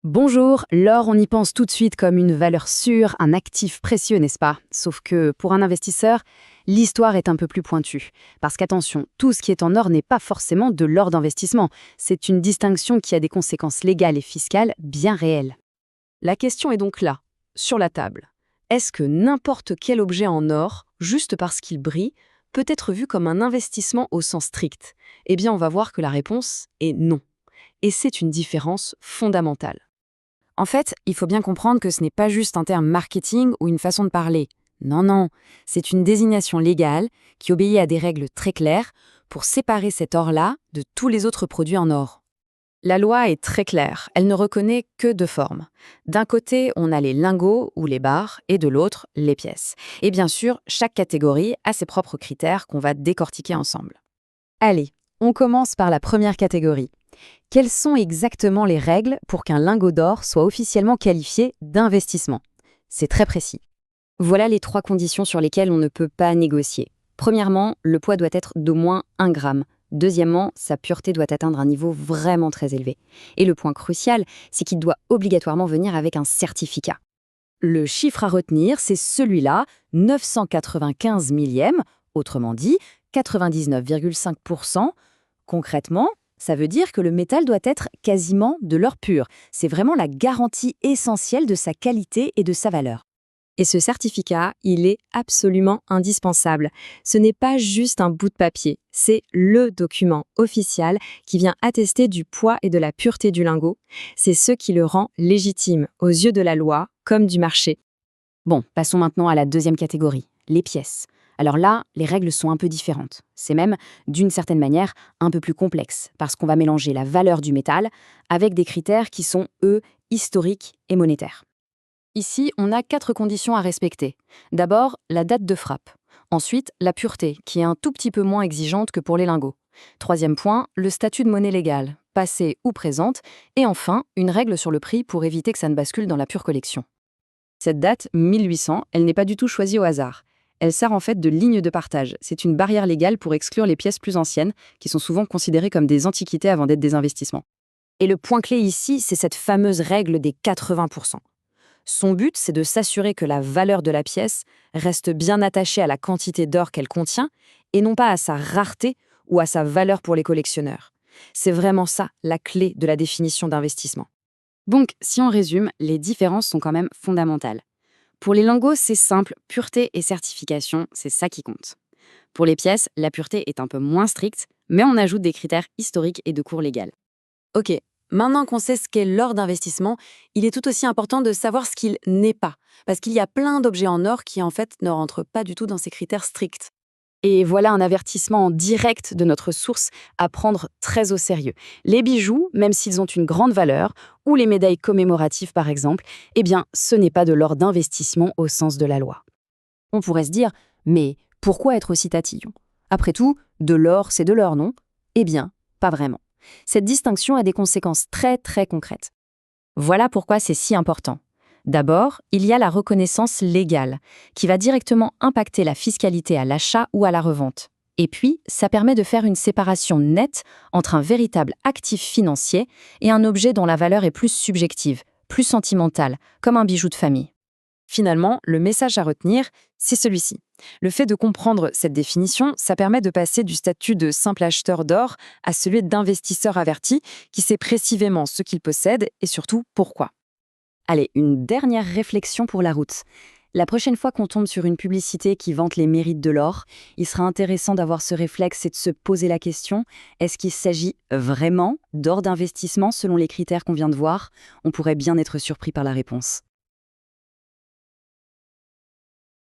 Bonjour, l'or, on y pense tout de suite comme une valeur sûre, un actif précieux, n'est-ce pas? Sauf que pour un investisseur, l'histoire est un peu plus pointue. Parce qu'attention, tout ce qui est en or n'est pas forcément de l'or d'investissement. C'est une distinction qui a des conséquences légales et fiscales bien réelles. La question est donc là, sur la table. Est-ce que n'importe quel objet en or, juste parce qu'il brille, peut être vu comme un investissement au sens strict? Eh bien, on va voir que la réponse est non. Et c'est une différence fondamentale. En fait, il faut bien comprendre que ce n'est pas juste un terme marketing ou une façon de parler. Non, non, c'est une désignation légale qui obéit à des règles très claires pour séparer cet or-là de tous les autres produits en or. La loi est très claire, elle ne reconnaît que deux formes. D'un côté, on a les lingots ou les barres, et de l'autre, les pièces. Et bien sûr, chaque catégorie a ses propres critères qu'on va décortiquer ensemble. Allez, on commence par la première catégorie. Quelles sont exactement les règles pour qu'un lingot d'or soit officiellement qualifié d'investissement? C'est très précis. Voilà les trois conditions sur lesquelles on ne peut pas négocier. Premièrement, le poids doit être d'au moins 1 gramme. Deuxièmement, sa pureté doit atteindre un niveau vraiment très élevé. Et le point crucial, c'est qu'il doit obligatoirement venir avec un certificat. Le chiffre à retenir, c'est celui-là, 995 millièmes, autrement dit 99,5%. Concrètement, ça veut dire que le métal doit être quasiment de l'or pur. C'est vraiment la garantie essentielle de sa qualité et de sa valeur. Et ce certificat, il est absolument indispensable. Ce n'est pas juste un bout de papier, c'est le document officiel qui vient attester du poids et de la pureté du lingot. C'est ce qui le rend légitime aux yeux de la loi comme du marché. Bon, passons maintenant à la deuxième catégorie, les pièces. Alors là, les règles sont un peu différentes. C'est même, d'une certaine manière, un peu plus complexe, parce qu'on va mélanger la valeur du métal avec des critères qui sont, eux, historiques et monétaires. Ici, on a 4 conditions à respecter. D'abord, la date de frappe. Ensuite, la pureté, qui est un tout petit peu moins exigeante que pour les lingots. Troisième point, le statut de monnaie légale, passée ou présente. Et enfin, une règle sur le prix pour éviter que ça ne bascule dans la pure collection. Cette date, 1800, elle n'est pas du tout choisie au hasard. Elle sert en fait de ligne de partage. C'est une barrière légale pour exclure les pièces plus anciennes, qui sont souvent considérées comme des antiquités avant d'être des investissements. Et le point clé ici, c'est cette fameuse règle des 80%. Son but, c'est de s'assurer que la valeur de la pièce reste bien attachée à la quantité d'or qu'elle contient, et non pas à sa rareté ou à sa valeur pour les collectionneurs. C'est vraiment ça, la clé de la définition d'investissement. Donc, si on résume, les différences sont quand même fondamentales. Pour les lingots, c'est simple, pureté et certification, c'est ça qui compte. Pour les pièces, la pureté est un peu moins stricte, mais on ajoute des critères historiques et de cours légal. Ok, maintenant qu'on sait ce qu'est l'or d'investissement, il est tout aussi important de savoir ce qu'il n'est pas, parce qu'il y a plein d'objets en or qui en fait ne rentrent pas du tout dans ces critères stricts. Et voilà un avertissement en direct de notre source à prendre très au sérieux. Les bijoux, même s'ils ont une grande valeur, ou les médailles commémoratives par exemple, eh bien, ce n'est pas de l'or d'investissement au sens de la loi. On pourrait se dire, mais pourquoi être aussi tatillon? Après tout, de l'or, c'est de l'or, non? Eh bien, pas vraiment. Cette distinction a des conséquences très très concrètes. Voilà pourquoi c'est si important. D'abord, il y a la reconnaissance légale, qui va directement impacter la fiscalité à l'achat ou à la revente. Et puis, ça permet de faire une séparation nette entre un véritable actif financier et un objet dont la valeur est plus subjective, plus sentimentale, comme un bijou de famille. Finalement, le message à retenir, c'est celui-ci. Le fait de comprendre cette définition, ça permet de passer du statut de simple acheteur d'or à celui d'investisseur averti qui sait précisément ce qu'il possède et surtout pourquoi. Allez, une dernière réflexion pour la route. La prochaine fois qu'on tombe sur une publicité qui vante les mérites de l'or, il sera intéressant d'avoir ce réflexe et de se poser la question, est-ce qu'il s'agit vraiment d'or d'investissement selon les critères qu'on vient de voir? On pourrait bien être surpris par la réponse.